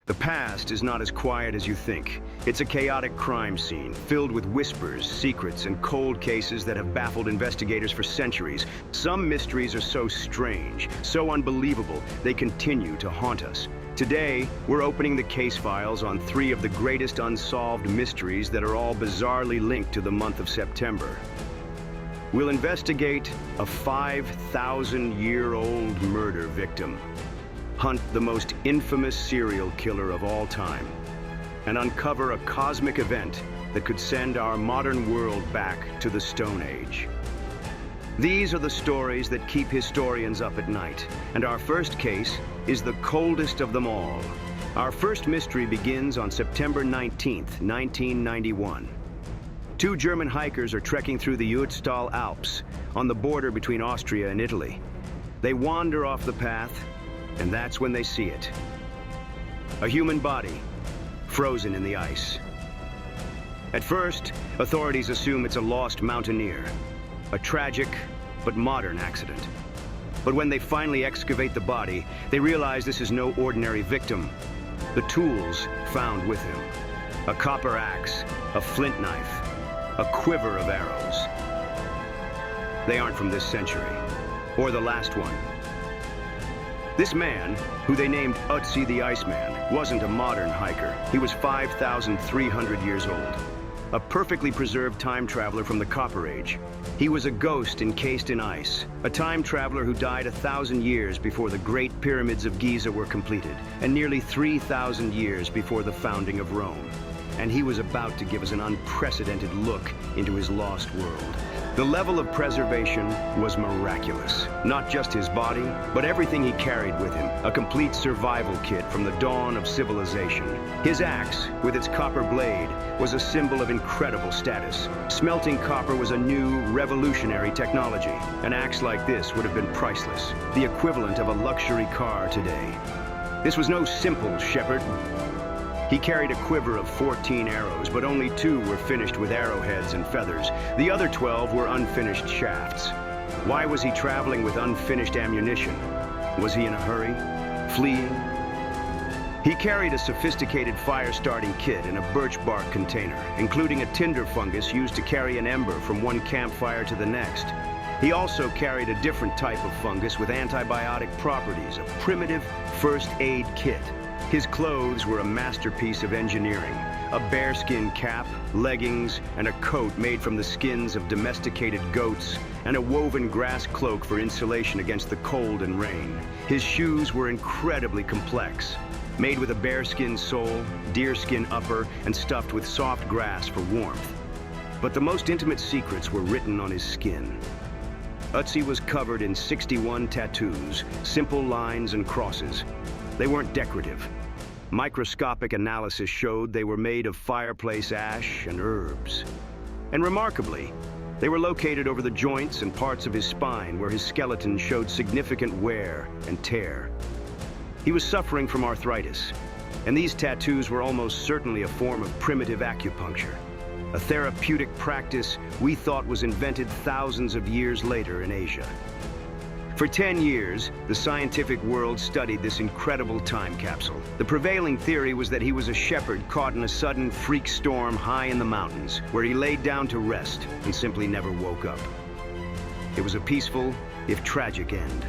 The past is not as quiet as you think. It's a chaotic crime scene, filled with whispers, secrets, and cold cases that have baffled investigators for centuries. Some mysteries are so strange, so unbelievable, they continue to haunt us. Today, we're opening the case files on three of the greatest unsolved mysteries that are all bizarrely linked to the month of September. We'll investigate a 5,000-year-old murder victim, hunt the most infamous serial killer of all time, and uncover a cosmic event that could send our modern world back to the Stone Age. These are the stories that keep historians up at night, and our first case is the coldest of them all. Our first mystery begins on September 19th, 1991. Two German hikers are trekking through the Ötztal Alps on the border between Austria and Italy. They wander off the path, and that's when they see it. A human body, frozen in the ice. At first, authorities assume it's a lost mountaineer, a tragic but modern accident. But when they finally excavate the body, they realize this is no ordinary victim. The tools found with him: a copper axe, a flint knife, a quiver of arrows. They aren't from this century, or the last one. This man, who they named Ötzi the Iceman, wasn't a modern hiker. He was 5,300 years old, a perfectly preserved time traveler from the Copper Age. He was a ghost encased in ice, a time traveler who died 1,000 years before the Great Pyramids of Giza were completed, and nearly 3,000 years before the founding of Rome. And he was about to give us an unprecedented look into his lost world. The level of preservation was miraculous. Not just his body, but everything he carried with him, a complete survival kit from the dawn of civilization. His axe, with its copper blade, was a symbol of incredible status. Smelting copper was a new, revolutionary technology. An axe like this would have been priceless, the equivalent of a luxury car today. This was no simple shepherd. He carried a quiver of 14 arrows, but only 2 were finished with arrowheads and feathers. The other 12 were unfinished shafts. Why was he traveling with unfinished ammunition? Was he in a hurry? Fleeing? He carried a sophisticated fire-starting kit in a birch bark container, including a tinder fungus used to carry an ember from one campfire to the next. He also carried a different type of fungus with antibiotic properties, a primitive first aid kit. His clothes were a masterpiece of engineering: a bearskin cap, leggings, and a coat made from the skins of domesticated goats, and a woven grass cloak for insulation against the cold and rain. His shoes were incredibly complex, made with a bearskin sole, deerskin upper, and stuffed with soft grass for warmth. But the most intimate secrets were written on his skin. Ötzi was covered in 61 tattoos, simple lines and crosses. They weren't decorative. Microscopic analysis showed they were made of fireplace ash and herbs. And remarkably, they were located over the joints and parts of his spine where his skeleton showed significant wear and tear. He was suffering from arthritis, and these tattoos were almost certainly a form of primitive acupuncture, a therapeutic practice we thought was invented thousands of years later in Asia. For 10 years, the scientific world studied this incredible time capsule. The prevailing theory was that he was a shepherd caught in a sudden freak storm high in the mountains, where he laid down to rest and simply never woke up. It was a peaceful, if tragic, end.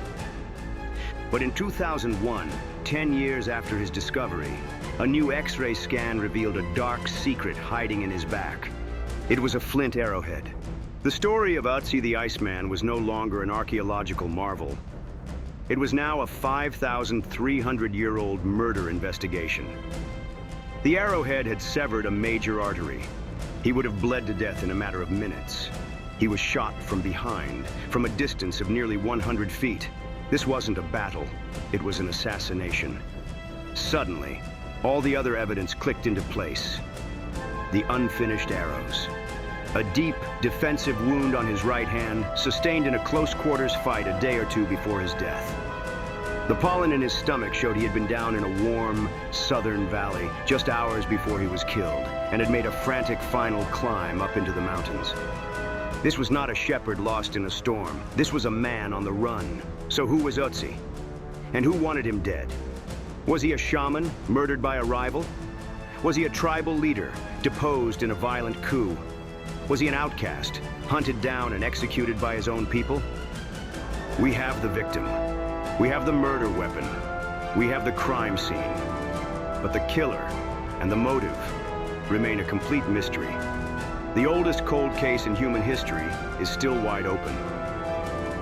But in 2001, 10 years after his discovery, a new X-ray scan revealed a dark secret hiding in his back. It was a flint arrowhead. The story of Ötzi the Iceman was no longer an archaeological marvel. It was now a 5,300-year-old murder investigation. The arrowhead had severed a major artery. He would have bled to death in a matter of minutes. He was shot from behind, from a distance of nearly 100 feet. This wasn't a battle, it was an assassination. Suddenly, all the other evidence clicked into place. The unfinished arrows. A deep, defensive wound on his right hand, sustained in a close-quarters fight a day or two before his death. The pollen in his stomach showed he had been down in a warm, southern valley just hours before he was killed, and had made a frantic final climb up into the mountains. This was not a shepherd lost in a storm. This was a man on the run. So who was Ötzi? And who wanted him dead? Was he a shaman, murdered by a rival? Was he a tribal leader, deposed in a violent coup? Was he an outcast, hunted down and executed by his own people? We have the victim. We have the murder weapon. We have the crime scene. But the killer and the motive remain a complete mystery. The oldest cold case in human history is still wide open.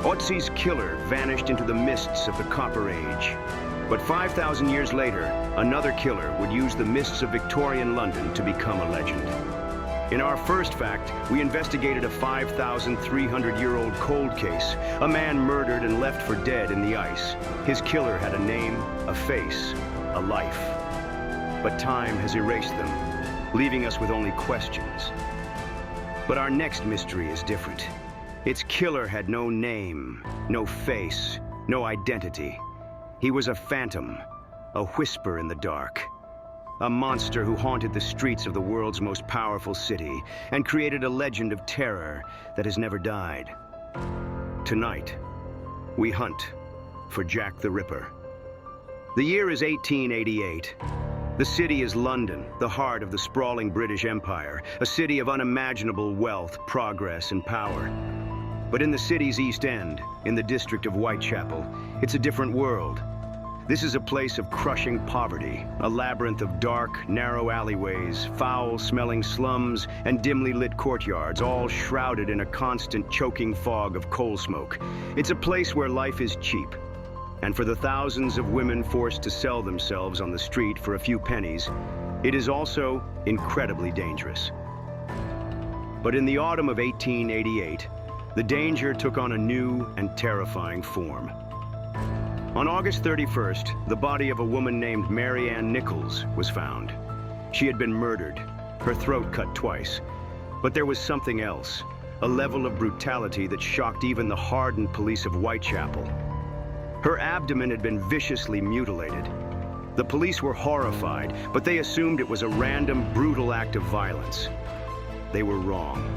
Ötzi's killer vanished into the mists of the Copper Age. But 5,000 years later, another killer would use the mists of Victorian London to become a legend. In our first fact, we investigated a 5,300-year-old cold case, a man murdered and left for dead in the ice. His killer had a name, a face, a life. But time has erased them, leaving us with only questions. But our next mystery is different. Its killer had no name, no face, no identity. He was a phantom, a whisper in the dark. A monster who haunted the streets of the world's most powerful city and created a legend of terror that has never died. Tonight, we hunt for Jack the Ripper. The year is 1888. The city is London, the heart of the sprawling British Empire, a city of unimaginable wealth, progress, and power. But in the city's East End, in the district of Whitechapel, it's a different world. This is a place of crushing poverty, a labyrinth of dark, narrow alleyways, foul-smelling slums, and dimly lit courtyards, all shrouded in a constant choking fog of coal smoke. It's a place where life is cheap. And for the thousands of women forced to sell themselves on the street for a few pennies, it is also incredibly dangerous. But in the autumn of 1888, the danger took on a new and terrifying form. On August 31st, the body of a woman named Mary Ann Nichols was found. She had been murdered, her throat cut twice. But there was something else, a level of brutality that shocked even the hardened police of Whitechapel. Her abdomen had been viciously mutilated. The police were horrified, but they assumed it was a random, brutal act of violence. They were wrong.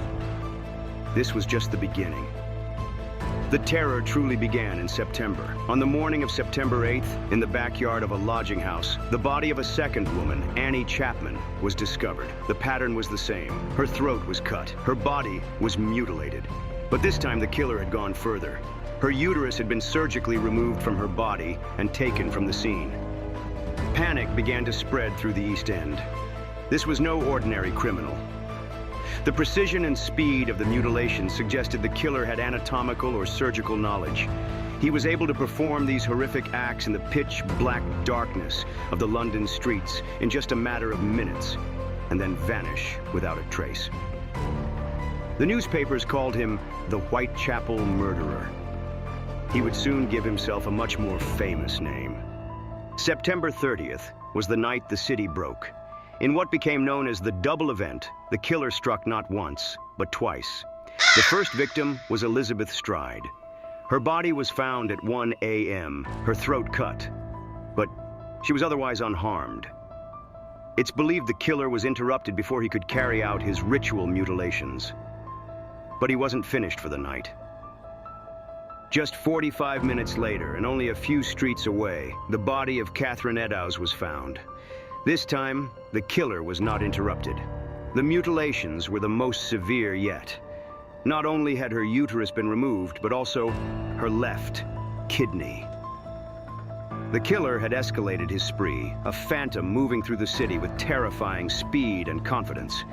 This was just the beginning. The terror truly began in September. On the morning of September 8th, in the backyard of a lodging house, the body of a second woman, Annie Chapman, was discovered. The pattern was the same. Her throat was cut. Her body was mutilated. But this time the killer had gone further. Her uterus had been surgically removed from her body and taken from the scene. Panic began to spread through the East End. This was no ordinary criminal. The precision and speed of the mutilation suggested the killer had anatomical or surgical knowledge. He was able to perform these horrific acts in the pitch-black darkness of the London streets in just a matter of minutes, and then vanish without a trace. The newspapers called him the Whitechapel Murderer. He would soon give himself a much more famous name. September 30th was the night the city broke. In what became known as the double event, the killer struck not once, but twice. The first victim was Elizabeth Stride. Her body was found at 1 a.m., her throat cut, but she was otherwise unharmed. It's believed the killer was interrupted before he could carry out his ritual mutilations. But he wasn't finished for the night. Just 45 minutes later, and only a few streets away, the body of Catherine Eddowes was found. This time, the killer was not interrupted. The mutilations were the most severe yet. Not only had her uterus been removed, but also her left kidney. The killer had escalated his spree, a phantom moving through the city with terrifying speed and confidence.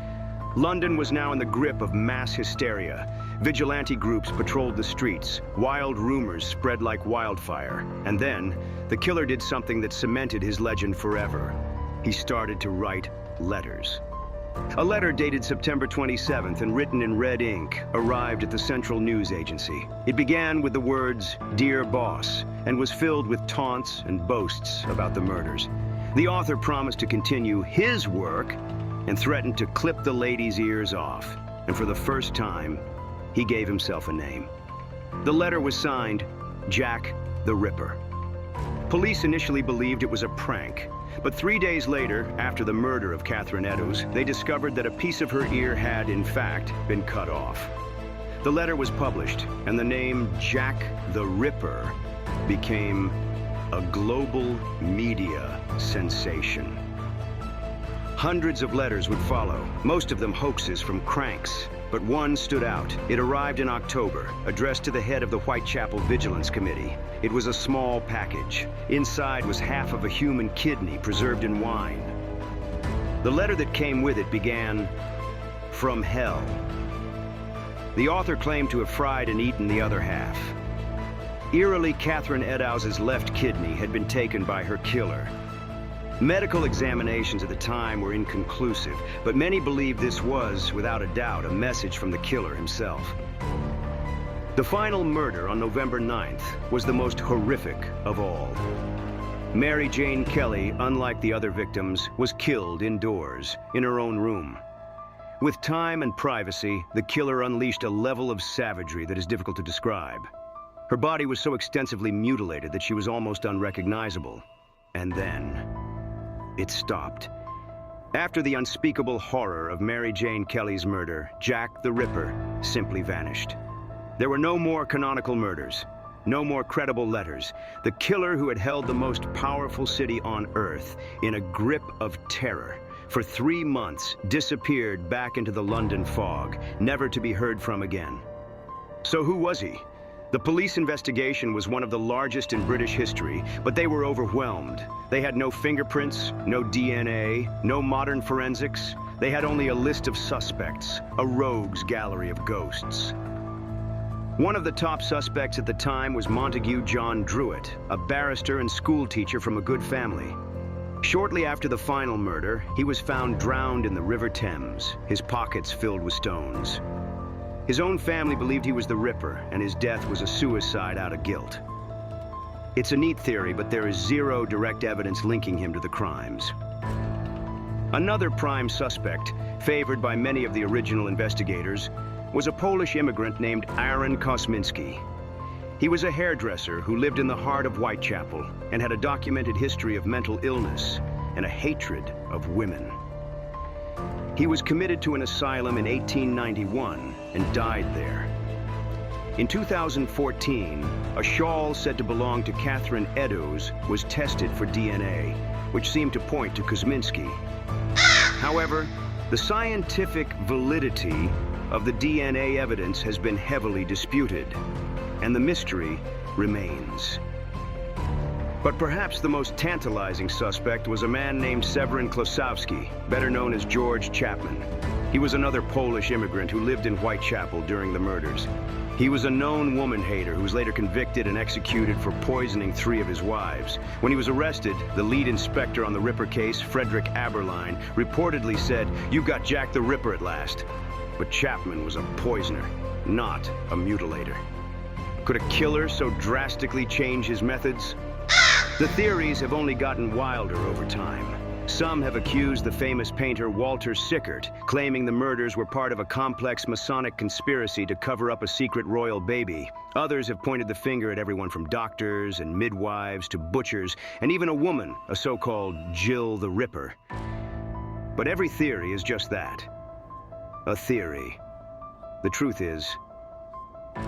London was now in the grip of mass hysteria. Vigilante groups patrolled the streets. Wild rumors spread like wildfire. And then, the killer did something that cemented his legend forever. He started to write letters. A letter dated September 27th and written in red ink arrived at the Central News Agency. It began with the words, "Dear Boss," and was filled with taunts and boasts about the murders. The author promised to continue his work and threatened to clip the lady's ears off. And for the first time, he gave himself a name. The letter was signed, Jack the Ripper. Police initially believed it was a prank. But 3 days later, after the murder of Catherine Eddowes, they discovered that a piece of her ear had, in fact, been cut off. The letter was published, and the name Jack the Ripper became a global media sensation. Hundreds of letters would follow, most of them hoaxes from cranks. But one stood out. It arrived in October, addressed to the head of the Whitechapel Vigilance Committee. It was a small package. Inside was half of a human kidney preserved in wine. The letter that came with it began, "From hell." The author claimed to have fried and eaten the other half. Eerily, Catherine Eddowes' left kidney had been taken by her killer. Medical examinations at the time were inconclusive, but many believed this was, without a doubt, a message from the killer himself. The final murder on November 9th was the most horrific of all. Mary Jane Kelly, unlike the other victims, was killed indoors, in her own room. With time and privacy, the killer unleashed a level of savagery that is difficult to describe. Her body was so extensively mutilated that she was almost unrecognizable. And then it stopped. After the unspeakable horror of Mary Jane Kelly's murder, Jack the Ripper simply vanished. There were no more canonical murders, no more credible letters. The killer who had held the most powerful city on Earth in a grip of terror for 3 months disappeared back into the London fog, never to be heard from again. So who was he? The police investigation was one of the largest in British history, but they were overwhelmed. They had no fingerprints, no DNA, no modern forensics. They had only a list of suspects, a rogues gallery of ghosts. One of the top suspects at the time was Montague John Druitt, a barrister and schoolteacher from a good family. Shortly after the final murder, he was found drowned in the River Thames, his pockets filled with stones. His own family believed he was the Ripper, and his death was a suicide out of guilt. It's a neat theory, but there is zero direct evidence linking him to the crimes. Another prime suspect, favored by many of the original investigators, was a Polish immigrant named Aaron Kosminski. He was a hairdresser who lived in the heart of Whitechapel and had a documented history of mental illness and a hatred of women. He was committed to an asylum in 1891 and died there. In 2014, a shawl said to belong to Catherine Eddowes was tested for DNA, which seemed to point to Kosminski. However, the scientific validity of the DNA evidence has been heavily disputed, and the mystery remains. But perhaps the most tantalizing suspect was a man named Severin Klosowski, better known as George Chapman. He was another Polish immigrant who lived in Whitechapel during the murders. He was a known woman-hater who was later convicted and executed for poisoning 3 of his wives. When he was arrested, the lead inspector on the Ripper case, Frederick Aberline, reportedly said, "You got Jack the Ripper at last." But Chapman was a poisoner, not a mutilator. Could a killer so drastically change his methods? The theories have only gotten wilder over time. Some have accused the famous painter Walter Sickert, claiming the murders were part of a complex Masonic conspiracy to cover up a secret royal baby. Others have pointed the finger at everyone from doctors and midwives to butchers, and even a woman, a so-called Jill the Ripper. But every theory is just that, a theory. The truth is,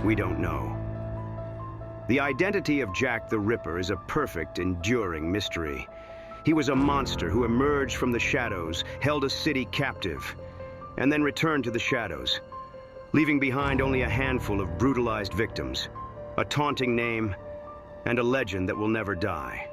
we don't know. The identity of Jack the Ripper is a perfect, enduring mystery. He was a monster who emerged from the shadows, held a city captive, and then returned to the shadows, leaving behind only a handful of brutalized victims, a taunting name, and a legend that will never die.